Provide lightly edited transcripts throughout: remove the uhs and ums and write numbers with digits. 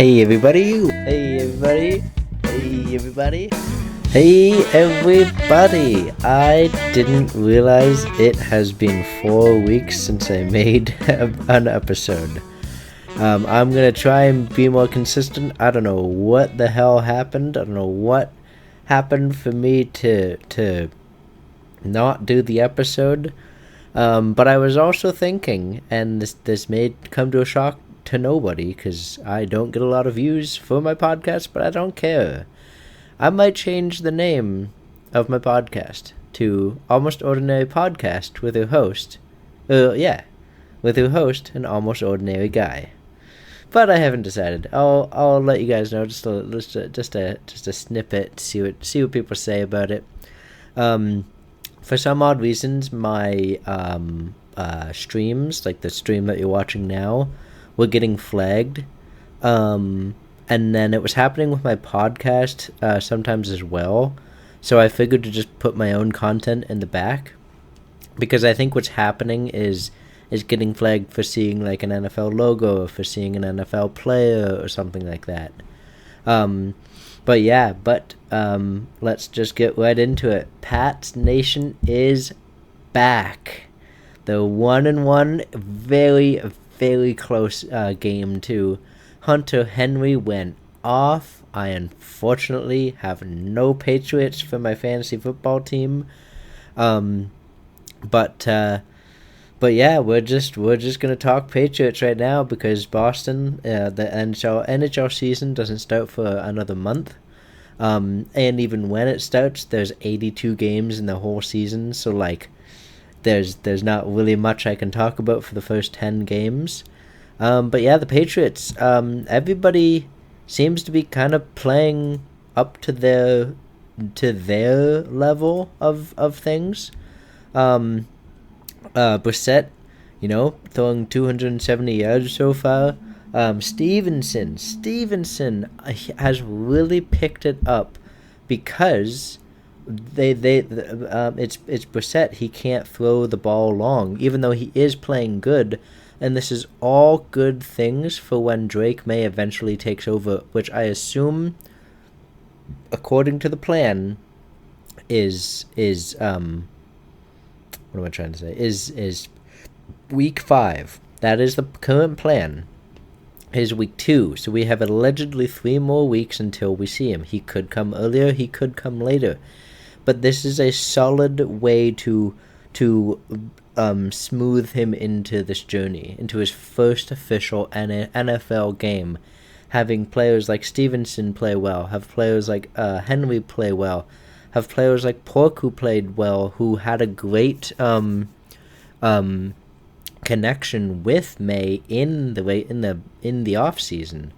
Hey everybody! Hey everybody! Hey everybody! Hey everybody! I didn't realize it has been 4 weeks since I made an episode. I'm gonna try and be more consistent. I don't know what the hell happened. I don't know what happened for me to not do the episode. But I was also thinking, and this may come to a shock to nobody, because I don't get a lot of views for my podcast, but I don't care. I might change the name of my podcast to Almost Ordinary Podcast with your host. With your host, an almost ordinary guy. But I haven't decided. I'll let you guys know just a snippet. See what people say about it. For some odd reasons, my streams, like the stream that you're watching now, were getting flagged. And then it was happening with my podcast sometimes as well. So I figured to just put my own content in the back, because I think what's happening is getting flagged for seeing like an NFL logo, or for seeing an NFL player or something like that. But let's just get right into it. Pat's Nation is back. The 1-1, very, very close game to Hunter Henry went off. I unfortunately have no Patriots for my fantasy football team. But yeah, we're just gonna talk Patriots right now, because Boston, the NHL season doesn't start for another month. And even when it starts, there's 82 games in the whole season, so like there's not really much I can talk about for the first 10 games. But yeah, the Patriots, everybody seems to be kind of playing up to their level of things. Brissett, throwing 270 yards so far. Stevenson has really picked it up, because it's Brissett. He can't throw the ball long, even though he is playing good, and this is all good things for when Drake May eventually takes over, which I assume, according to the plan, is what am I trying to say? Is week 5. That is the current plan. Is week 2. So we have allegedly 3 more weeks until we see him. He could come earlier, he could come later. But this is a solid way to smooth him into this journey, into his first official NFL game. Having players like Stevenson play well, have players like Henry play well, have players like Pork who played well, who had a great connection with May in the off season.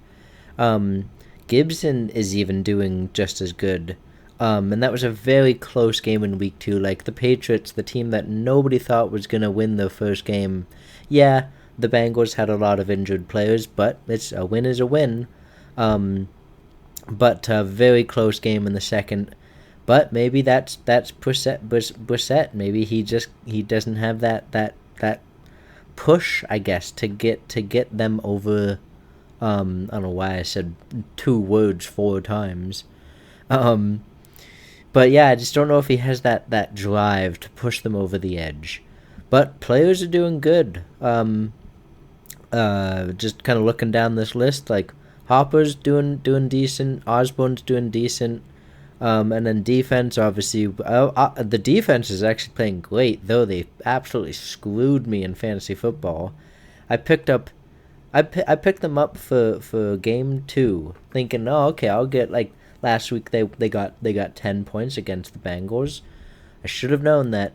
Gibson is even doing just as good. And that was a very close game in week 2. Like the Patriots, the team that nobody thought was gonna win their first game. Yeah, the Bengals had a lot of injured players, but a win is a win. But a very close game in the second. But maybe that's Brissett. Maybe he doesn't have that push, I guess, to get them over. I don't know why I said 2 words 4 times. But yeah, I just don't know if he has that drive to push them over the edge. But players are doing good. Just kind of looking down this list, like Hopper's doing decent, Osborne's doing decent. And then defense, obviously, the defense is actually playing great, though they absolutely screwed me in fantasy football. I picked them up for game 2, thinking, oh, okay, I'll get, like, last week they got 10 points against the Bengals. I should have known that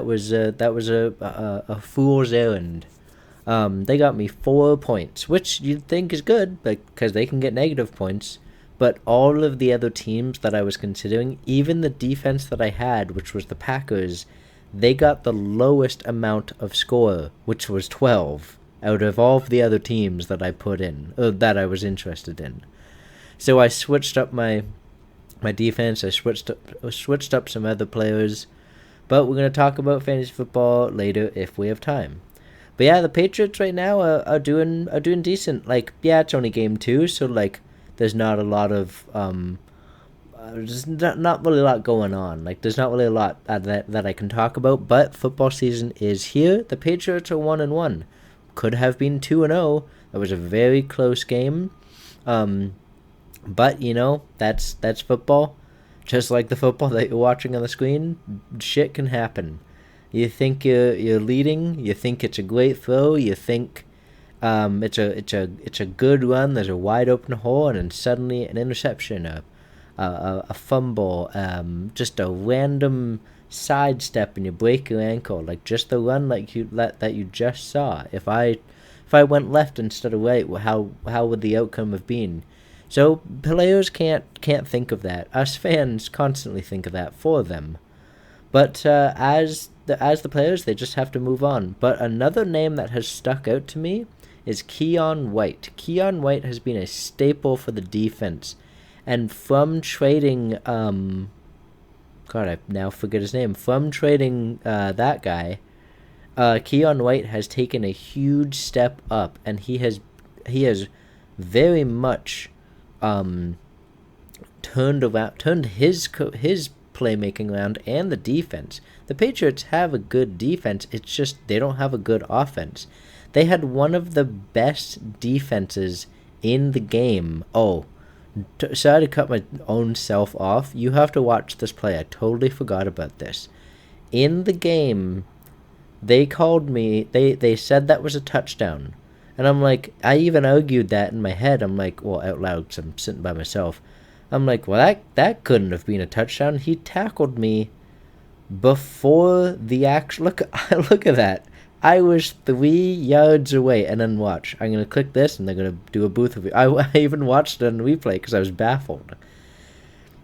was a fool's errand. They got me 4 points, which you'd think is good, because they can get negative points. But all of the other teams that I was considering, even the defense that I had, which was the Packers, they got the lowest amount of score, which was 12, out of all of the other teams that I put in, or that I was interested in. So I switched up my defense. I switched up some other players. But we're going to talk about fantasy football later if we have time. But yeah, the Patriots right now are doing decent. Like, yeah, it's only game two, so like there's not a lot of there's not really a lot going on. Like, there's not really a lot that I can talk about. But football season is here. The Patriots are 1-1. Could have been 2-0. That was a very close game. But that's football. Just like the football that you're watching on the screen, shit can happen. You think you're leading. You think it's a great throw. You think it's a good run. There's a wide open hole, and then suddenly an interception, a fumble, just a random sidestep, and you break your ankle. Like, just the run that you just saw. If I went left instead of right, how would the outcome have been? So players can't think of that. Us fans constantly think of that for them. But as the players, they just have to move on. But another name that has stuck out to me is Keon White. Keon White has been a staple for the defense, and from trading God, I now forget his name. From trading that guy, Keon White has taken a huge step up, and he has very much turned his playmaking around, and the defense. The Patriots have a good defense. It's just they don't have a good offense. They had one of the best defenses in the game. Oh, sorry to cut my own self off. You have to watch this play. I totally forgot about this. In the game, they called me. They said that was a touchdown. And I'm like, I even argued that in my head. I'm like, well, out loud, because I'm sitting by myself. I'm like, well, that couldn't have been a touchdown. He tackled me before the action. Look at that. I was 3 yards away. And then watch. I'm going to click this, and they're going to do a booth review. I even watched it on replay because I was baffled.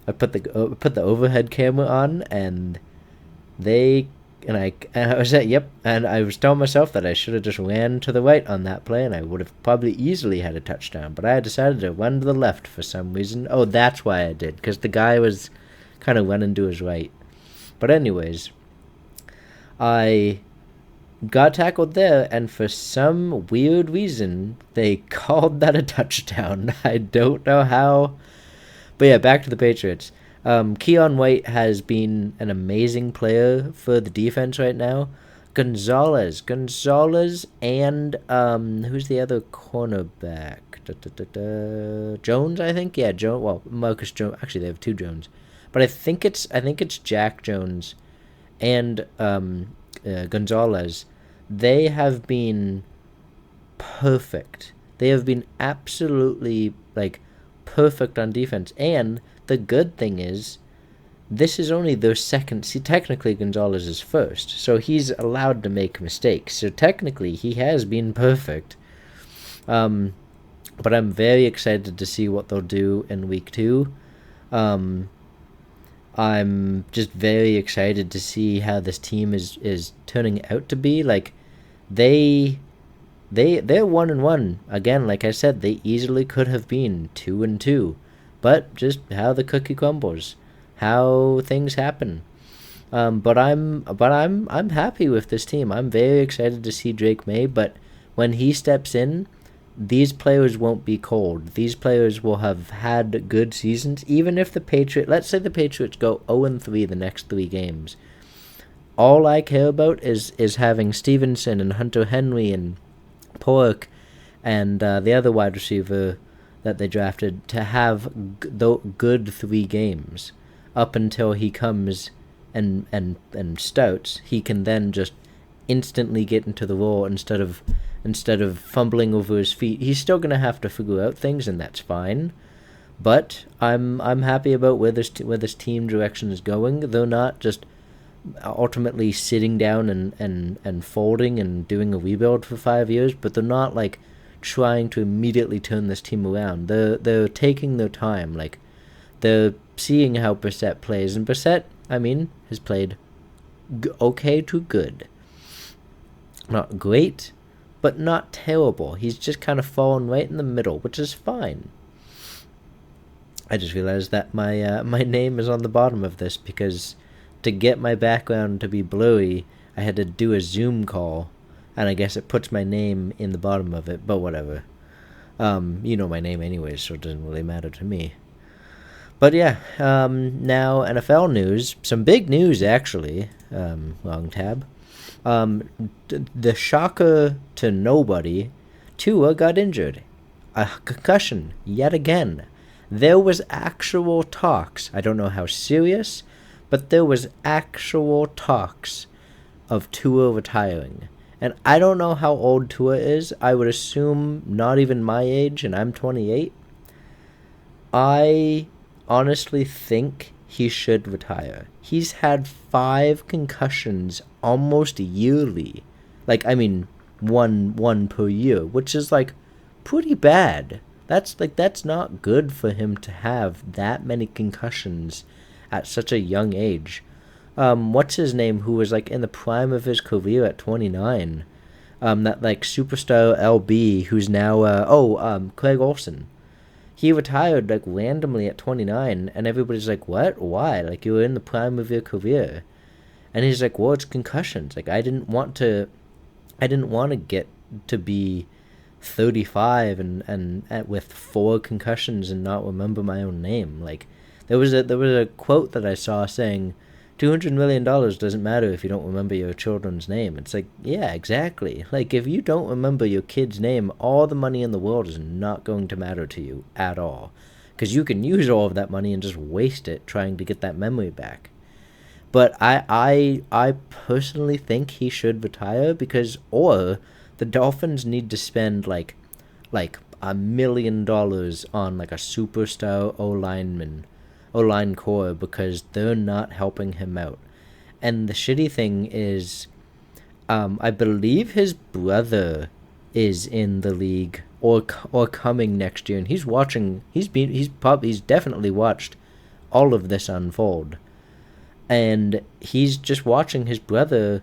I put the overhead camera on, and I was at, yep, and I was telling myself that I should have just ran to the right on that play, and I would have probably easily had a touchdown, but I decided to run to the left for some reason. Oh, that's why I did, because the guy was kind of running to his right. But anyways, I got tackled there, and for some weird reason, they called that a touchdown. I don't know how. But yeah, back to the Patriots. Keon White has been an amazing player for the defense right now. Gonzalez, and who's the other cornerback? Jones, I think. Yeah, Jones. Well, Marcus Jones. Actually, they have two Jones, but I think it's Jack Jones and Gonzalez. They have been perfect. They have been absolutely perfect on defense. And the good thing is, this is only their second. See, technically Gonzalez is first, so he's allowed to make mistakes. So technically he has been perfect. But I'm very excited to see what they'll do in week 2. I'm just very excited to see how this team is turning out to be. Like, they're 1-1 again. Like I said, they easily could have been 2-2. But just how the cookie crumbles, how things happen. But I'm happy with this team. I'm very excited to see Drake May. But when he steps in, these players won't be cold. These players will have had good seasons. Even if let's say the Patriots go 0-3 the next 3 games. All I care about is having Stevenson and Hunter Henry and Pork and the other wide receiver that they drafted to have good 3 games up until he comes and starts. He can then just instantly get into the role instead of fumbling over his feet. He's still gonna have to figure out things, and that's fine. But I'm happy about where this team direction is going. They're not just ultimately sitting down and folding and doing a rebuild for 5 years, but they're not trying to immediately turn this team around. They're taking their time. They're seeing how Brissett plays, and Brissett, has played okay to good. Not great, but not terrible. He's just kind of fallen right in the middle, which is fine. I just realized that my name is on the bottom of this because to get my background to be blurry, I had to do a Zoom call. and I guess it puts my name in the bottom of it, but whatever. You know my name anyways, so it doesn't really matter to me. But yeah, now NFL news. Some big news, actually. Long tab. The shocker to nobody, Tua got injured. A concussion, yet again. There was actual talks. I don't know how serious, but there was actual talks of Tua retiring. And I don't know how old Tua is. I would assume not even my age, and I'm 28. I honestly think he should retire. He's had 5 concussions almost yearly. Like, I mean, one per year, which is like pretty bad. That's not good for him to have that many concussions at such a young age. What's his name, who was like in the prime of his career at 29? That like superstar LB who's now Craig Olsen. He retired like randomly at 29, and everybody's like, "What? Why? Like you were in the prime of your career." And he's like, "Well, it's concussions. Like I didn't want to get to be 35 and with 4 concussions and not remember my own name." Like there was a quote that I saw saying, $200 million doesn't matter if you don't remember your children's name. It's like, yeah, exactly. Like, if you don't remember your kid's name, all the money in the world is not going to matter to you at all. Because you can use all of that money and just waste it trying to get that memory back. But I personally think he should retire or the Dolphins need to spend like $1 million on like a superstar O-line core because they're not helping him out. And the shitty thing is, I believe his brother is in the league or coming next year, and he's watching. He's definitely watched all of this unfold, and he's just watching his brother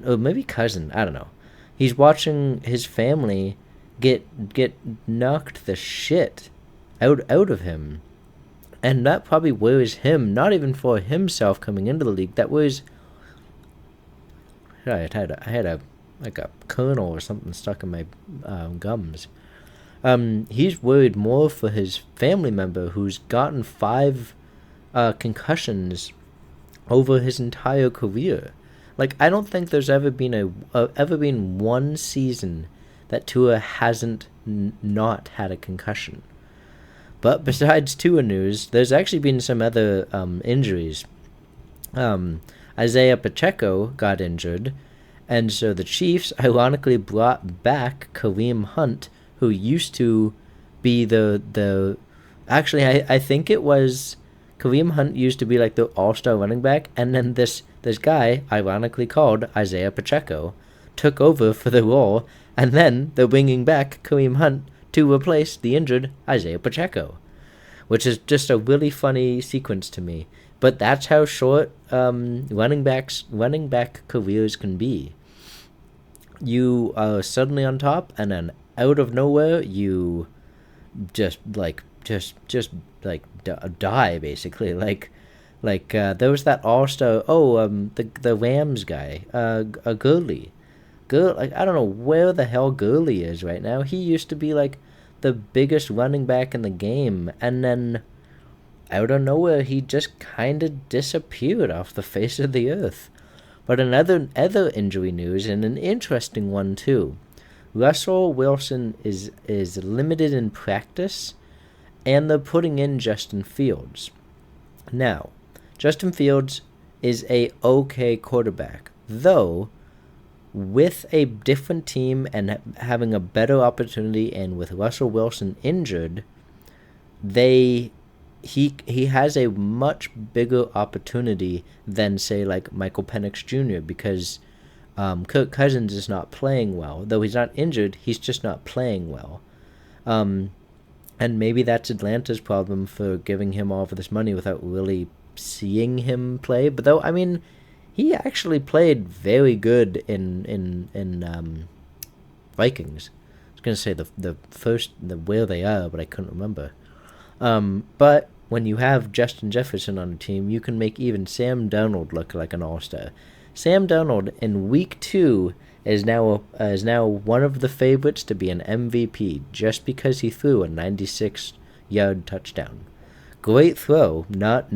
or maybe cousin. I don't know. He's watching his family get knocked the shit out of him. And that probably worries him, not even for himself coming into the league. That worries. I had a kernel or something stuck in my gums. He's worried more for his family member who's gotten 5 concussions over his entire career. Like I don't think there's ever been one season that Tua hasn't not had a concussion. But besides Tua news, there's actually been some other injuries. Isaiah Pacheco got injured, and so the Chiefs ironically brought back Kareem Hunt, who used to be the actually I think it was Kareem Hunt used to be like the all-star running back, and then this guy, ironically called Isaiah Pacheco, took over for the role, and then they're bringing back Kareem Hunt to replace the injured Isaiah Pacheco, which is just a really funny sequence to me. But that's how short running back careers can be. You are suddenly on top, and then out of nowhere, you just die basically. There was that all-star. The Rams guy, Gurley. Like I don't know where the hell Gurley is right now. He used to be like the biggest running back in the game, and then out of nowhere he just kind of disappeared off the face of the earth. But another injury news, and an interesting one too. Russell Wilson is limited in practice, and they're putting in Justin Fields. Now, Justin Fields is a okay quarterback, though with a different team and having a better opportunity, and with Russell Wilson injured, he has a much bigger opportunity than, say, like Michael Penix Jr., because Kirk Cousins is not playing well. Though he's not injured, he's just not playing well. And maybe that's Atlanta's problem for giving him all of this money without really seeing him play. But though, I mean, he actually played very good in Vikings. I was gonna say the where they are, but I couldn't remember. But when you have Justin Jefferson on the team, you can make even Sam Darnold look like an all-star. Sam Darnold in week 2 is now one of the favorites to be an MVP just because he threw a 96-yard touchdown. Great throw, not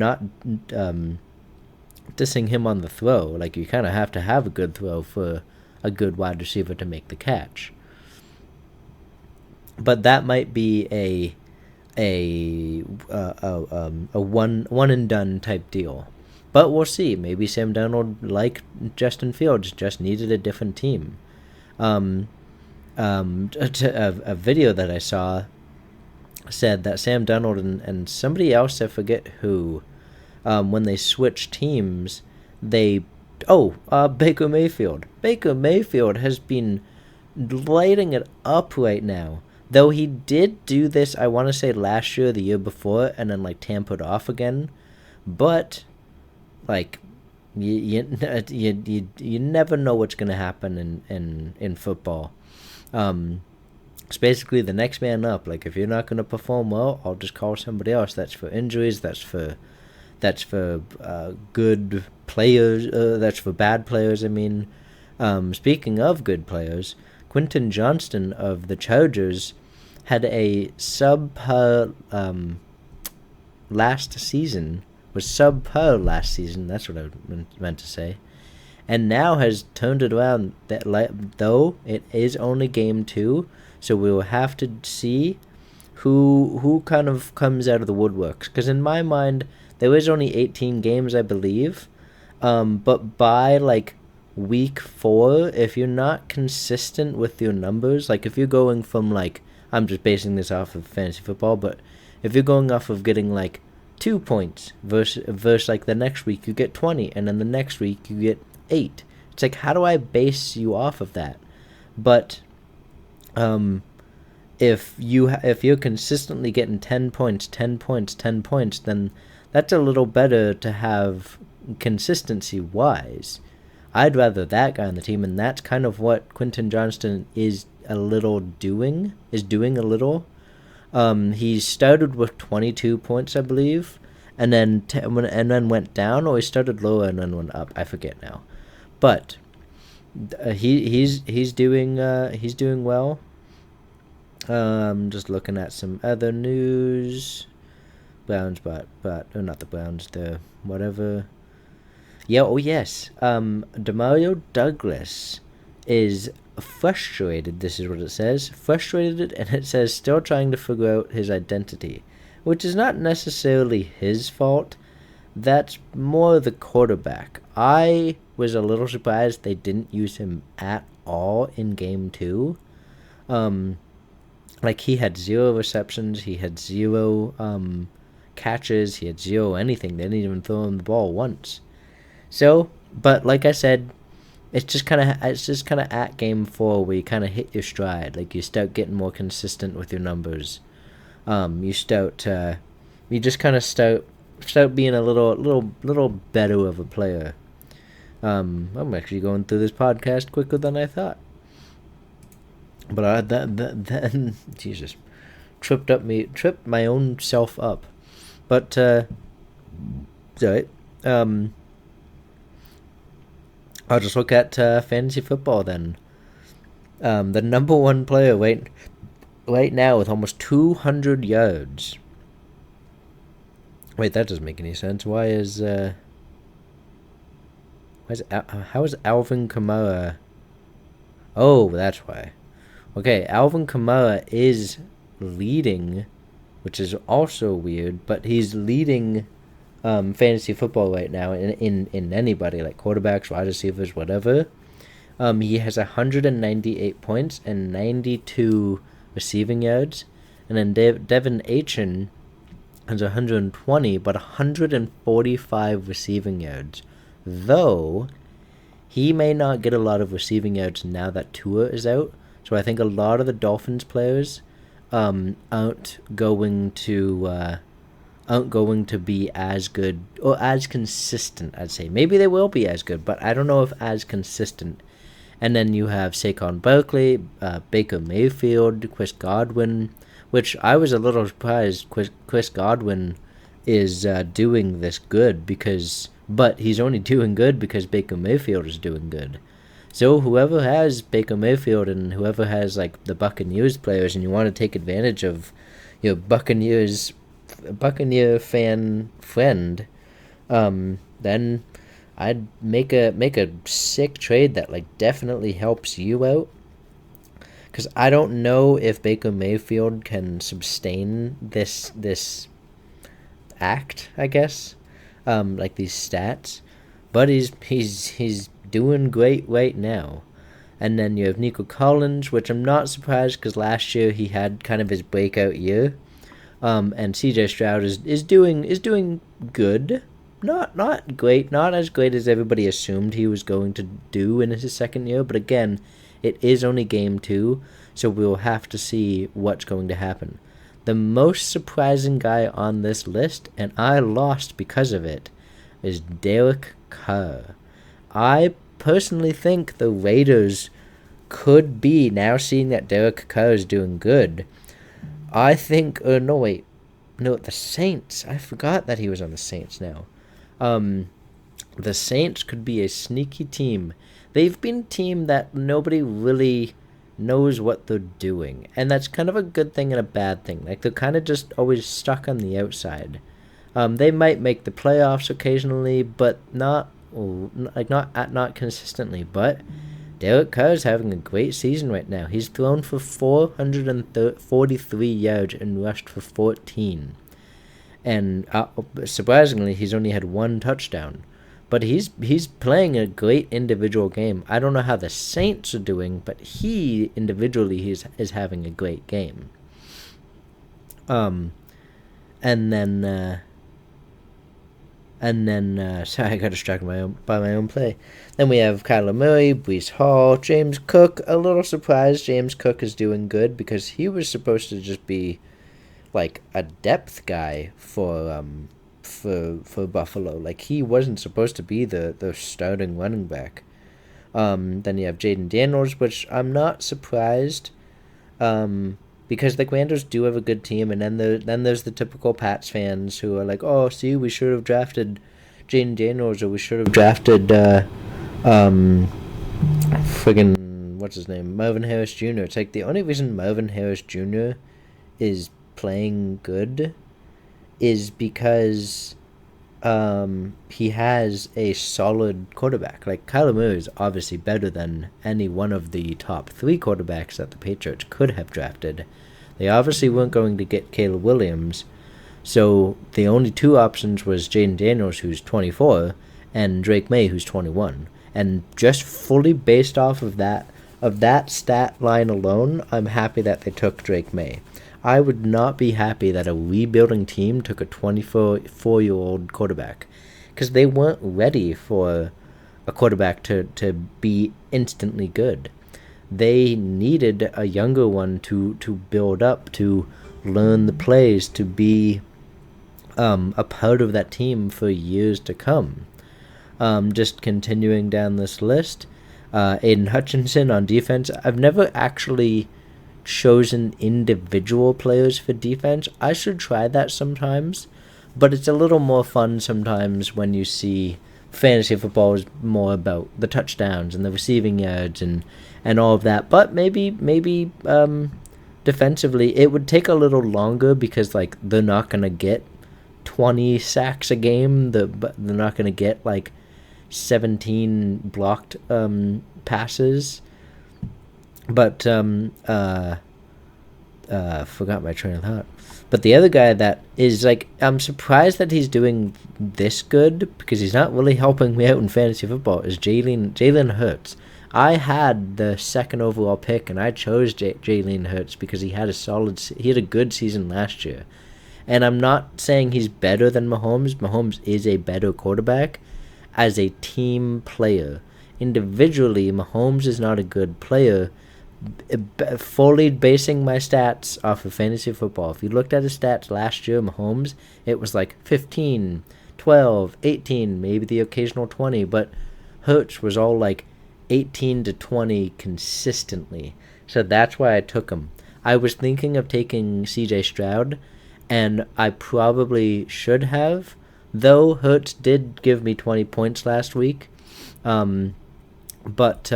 dissing him on the throw. Like, you kind of have to have a good throw for a good wide receiver to make the catch. But that might be a one and done type deal. But we'll see. Maybe Sam Darnold, like Justin Fields, just needed a different team. A video that I saw said that Sam Darnold and somebody else, I forget who, when they switched teams, Baker Mayfield. Baker Mayfield has been lighting it up right now. Though he did do this, I want to say last year, the year before, and then like tampered off again. But like, you never know what's gonna happen in football. It's basically the next man up. Like, if you're not gonna perform well, I'll just call somebody else. That's for injuries. That's for good players. That's for bad players. I mean, speaking of good players, Quentin Johnston of the Chargers had a subpar last season. Was subpar last season. That's what I meant to say. And now has turned it around. Though it is only game 2, so we will have to see who kind of comes out of the woodworks. Because in my mind, there is only 18 games, I believe. But by like week 4, if you're not consistent with your numbers, like if you're going from like, I'm just basing this off of fantasy football, but if you're going off of getting like 2 points versus like the next week you get 20, and then the next week you get 8, it's like, how do I base you off of that? But if you're consistently getting 10 points, then that's a little better to have consistency wise. I'd rather that guy on the team, and that's kind of what Quentin Johnston is doing a little. He started with 22 points, I believe, and then went down, or he started lower and then went up. I forget now, but he's doing well. Just looking at some other news. Browns, but not the Browns. The whatever. Yeah. Oh yes. Demario Douglas is frustrated. This is what it says. Frustrated, and it says still trying to figure out his identity, which is not necessarily his fault. That's more the quarterback. I was a little surprised they didn't use him at all in game 2. Like, he had 0 receptions, he had 0 catches, he had 0 anything. They didn't even throw him the ball once. So, but like I said, it's just kind of at game 4 where you kind of hit your stride. Like, you start getting more consistent with your numbers. You just kind of start being a little better of a player. I'm actually going through this podcast quicker than I thought. But that Jesus, tripped my own self up. But sorry. I'll just look at fantasy football then. The number 1 player right now with almost 200 yards. Wait, that doesn't make any sense. How is Alvin Kamara? Oh, that's why. Okay, Alvin Kamara is leading, which is also weird, but he's leading fantasy football right now in anybody, like quarterbacks, wide receivers, whatever. He has 198 points and 92 receiving yards, and then Devin Achin has 120, but 145 receiving yards. Though he may not get a lot of receiving yards now that Tua is out, so I think a lot of the Dolphins players aren't going to be as good or as consistent, I'd say. Maybe they will be as good, but I don't know if as consistent. And then you have Saquon Barkley, Baker Mayfield, Chris Godwin, which I was a little surprised Chris Godwin is doing this good, but he's only doing good because Baker Mayfield is doing good. So whoever has Baker Mayfield and whoever has like the Buccaneers players, and you want to take advantage of your Buccaneer fan friend, then I'd make a sick trade that like definitely helps you out. Because I don't know if Baker Mayfield can sustain this act, I guess, like these stats, but he's doing great right now. And then you have Nico Collins, which I'm not surprised because last year he had kind of his breakout year. And C.J. Stroud is doing good, not great, not as great as everybody assumed he was going to do in his second year. But again, it is only game 2, so we'll have to see what's going to happen. The most surprising guy on this list, and I lost because of it, is Derek Carr. I personally think the Raiders could be, now seeing that Derek Carr is doing good, I think, the Saints. I forgot that he was on the Saints now. The Saints could be a sneaky team. They've been a team that nobody really knows what they're doing, and that's kind of a good thing and a bad thing. Like, they're kind of just always stuck on the outside. They might make the playoffs occasionally, but not consistently. But Derek Carr is having a great season right now. He's thrown for 443 yards and rushed for 14. And surprisingly, he's only had 1 touchdown. But he's playing a great individual game. I don't know how the Saints are doing, but he individually is having a great game. And then sorry, I got distracted by my own play. Then we have Kyler Murray, Breece Hall, James Cook. A little surprised James Cook is doing good because he was supposed to just be like a depth guy for Buffalo. Like, he wasn't supposed to be the starting running back. Then you have Jaden Daniels, which I'm not surprised, because the Commanders do have a good team, and then there's the typical Pats fans who are like, oh, see, we should have drafted Jaden Daniels, or we should have drafted friggin' what's his name, Marvin Harris Jr. It's like the only reason Marvin Harris Jr. is playing good is because he has a solid quarterback. Like, Kyler Murray is obviously better than any one of the top 3 quarterbacks that the Patriots could have drafted. They obviously weren't going to get Caleb Williams, so the only 2 options was Jaden Daniels, who's 24, and Drake May, who's 21. And just fully based off of that stat line alone, I'm happy that they took Drake May. I would not be happy that a rebuilding team took a 24-year-old quarterback, because they weren't ready for a quarterback to be instantly good. They needed a younger one to build up, to learn the plays, to be a part of that team for years to come. Just continuing down this list, Aiden Hutchinson on defense. I've never actually chosen individual players for defense. I should try that sometimes, but it's a little more fun sometimes when you see fantasy football is more about the touchdowns and the receiving yards and all of that. But maybe defensively it would take a little longer because, like, they're not gonna get 20 sacks a game. They're not gonna get like 17 blocked passes. But forgot my train of thought. But the other guy that is, like, I'm surprised that he's doing this good, because he's not really helping me out in fantasy football, is Jalen Hurts. I had the 2nd overall pick, and I chose Jalen Hurts because he had a good season last year. And I'm not saying he's better than Mahomes. Mahomes is a better quarterback as a team player. Individually, Mahomes is not a good player. Fully basing my stats off of fantasy football. If you looked at his stats last year, Mahomes, it was like 15, 12, 18, maybe the occasional 20, but Hurts was all like 18 to 20 consistently. So that's why I took him. I was thinking of taking CJ Stroud, and I probably should have, though Hurts did give me 20 points last week. but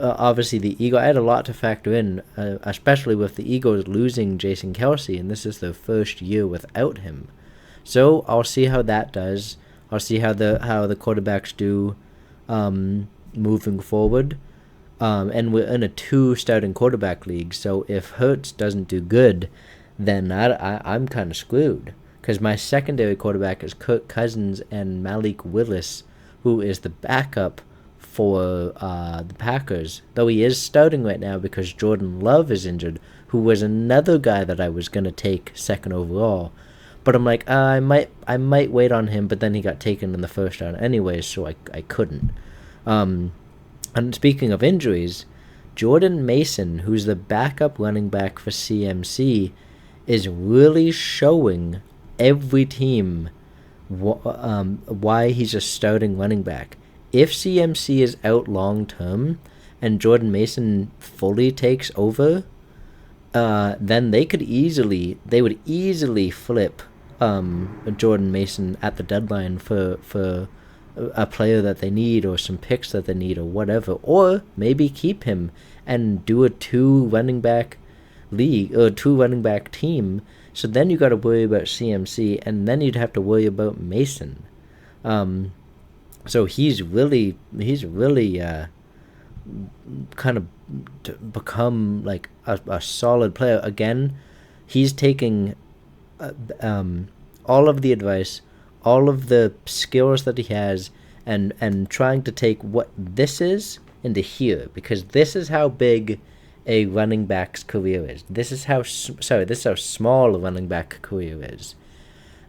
obviously the Eagles, I had a lot to factor in, especially with the Eagles losing Jason Kelsey, and this is their first year without him. So I'll see how that does. I'll see how the quarterbacks do moving forward. And we're in a 2 starting quarterback league, so if Hurts doesn't do good, then I'm kind of screwed. Because my secondary quarterback is Kirk Cousins and Malik Willis, who is the backup for the Packers. Though he is starting right now because Jordan Love is injured, who was another guy that I was going to take second overall. But I'm like, I might wait on him, but then he got taken in the first round anyways, so I couldn't. And speaking of injuries, Jordan Mason, who's the backup running back for CMC, is really showing every team why he's a starting running back. If CMC is out long term and Jordan Mason fully takes over, then they would easily flip Jordan Mason at the deadline for a player that they need or some picks that they need or whatever, or maybe keep him and do a 2 running back league or 2 running back team. So then you got to worry about CMC, and then you'd have to worry about Mason. So he's really kind of become like a solid player again. He's taking all of the advice, all of the skills that he has, and trying to take what this is into here, because this is how big a running back's career is. This is how small a running back career is.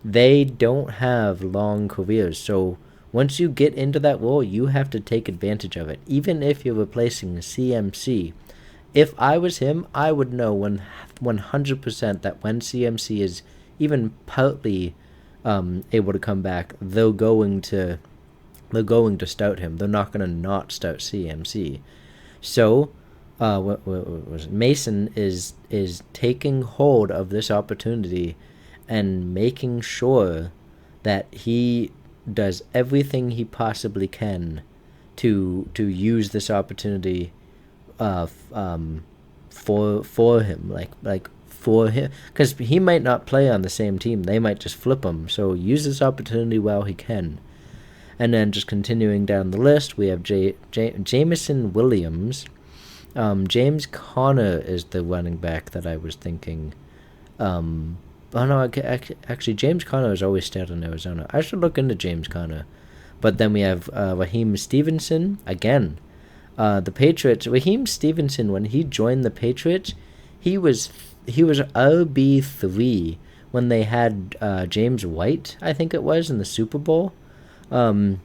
They don't have long careers, so once you get into that role, you have to take advantage of it, even if you're replacing CMC. If I was him, I would know 100% that when CMC is even partly able to come back, they're going to start him. They're not going to not start CMC. So, what was it? Mason is taking hold of this opportunity and making sure that he does everything he possibly can to use this opportunity for him, like for him, because he might not play on the same team. They might just flip him. So use this opportunity while he can. And then just continuing down the list, we have Jameson Williams. James Conner is the running back that I was thinking. Actually, James Conner has always stayed in Arizona. I should look into James Conner. But then we have Raheem Stevenson again. The Patriots. Raheem Stevenson, when he joined the Patriots, he was RB3 when they had James White, I think it was, in the Super Bowl. And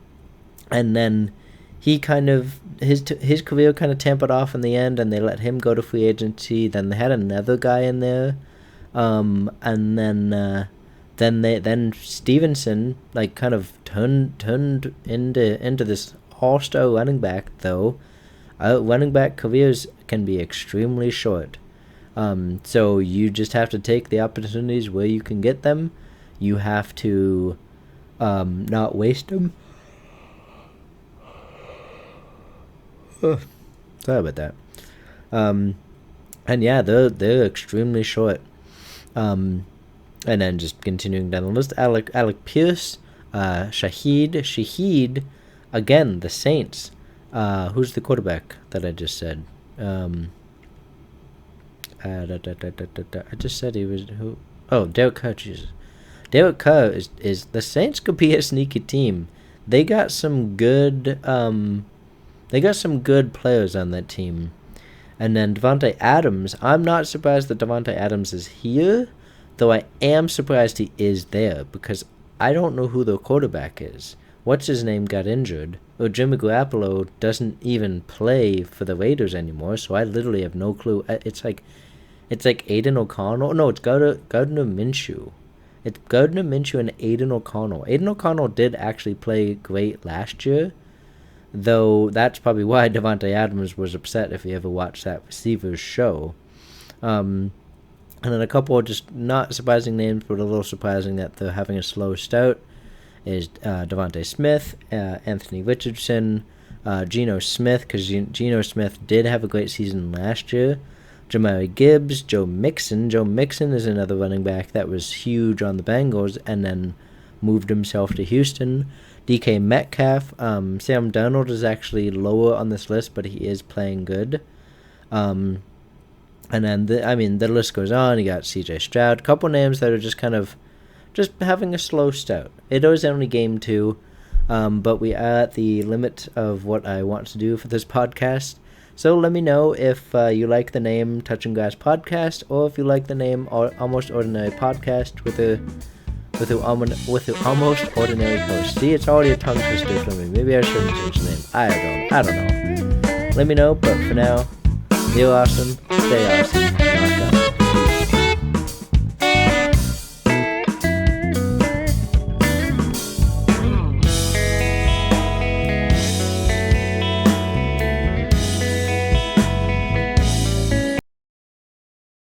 then he kind of his career kind of tampered off in the end, and they let him go to free agency. Then they had another guy in there, and then Stevenson like kind of turned into this all-star running back. Though running back careers can be extremely short, so you just have to take the opportunities where you can get them. You have to not waste them. Sorry about that. And yeah, they're extremely short. And then just continuing down the list, Alec Pierce, Shaheed, again the Saints. Who's the quarterback that I just said? I just said he was who? Oh, Derek Carr. Jesus. Derek Carr is the Saints could be a sneaky team. They got some good players on that team. And then Davante Adams, I'm not surprised that Davante Adams is here, though I am surprised he is there, because I don't know who the quarterback is. What's his name got injured? Or Jimmy Garoppolo doesn't even play for the Raiders anymore, so I literally have no clue. It's like Aiden O'Connell. No, it's Gardner Minshew. It's Gardner Minshew and Aiden O'Connell. Aiden O'Connell did actually play great last year, though that's probably why Davante Adams was upset if he ever watched that receivers show. And then a couple of just not surprising names, but a little surprising that they're having a slow start, is Devontae Smith, Anthony Richardson, Geno Smith, because Geno Smith did have a great season last year. Jahmyr Gibbs, Joe Mixon. Joe Mixon is another running back that was huge on the Bengals and then moved himself to Houston. DK Metcalf. Sam Darnold is actually lower on this list, but he is playing good. And then, the list goes on. You got CJ Stroud. A couple names that are just kind of just having a slow start. It is only game 2, but we are at the limit of what I want to do for this podcast. So let me know if you like the name Touch and Grass Podcast, or if you like the name Almost Ordinary Podcast with an almost ordinary host. See, it's already a tongue twister for me. Maybe I shouldn't change the name. I don't know. Let me know, but for now, you're awesome. Stay awesome.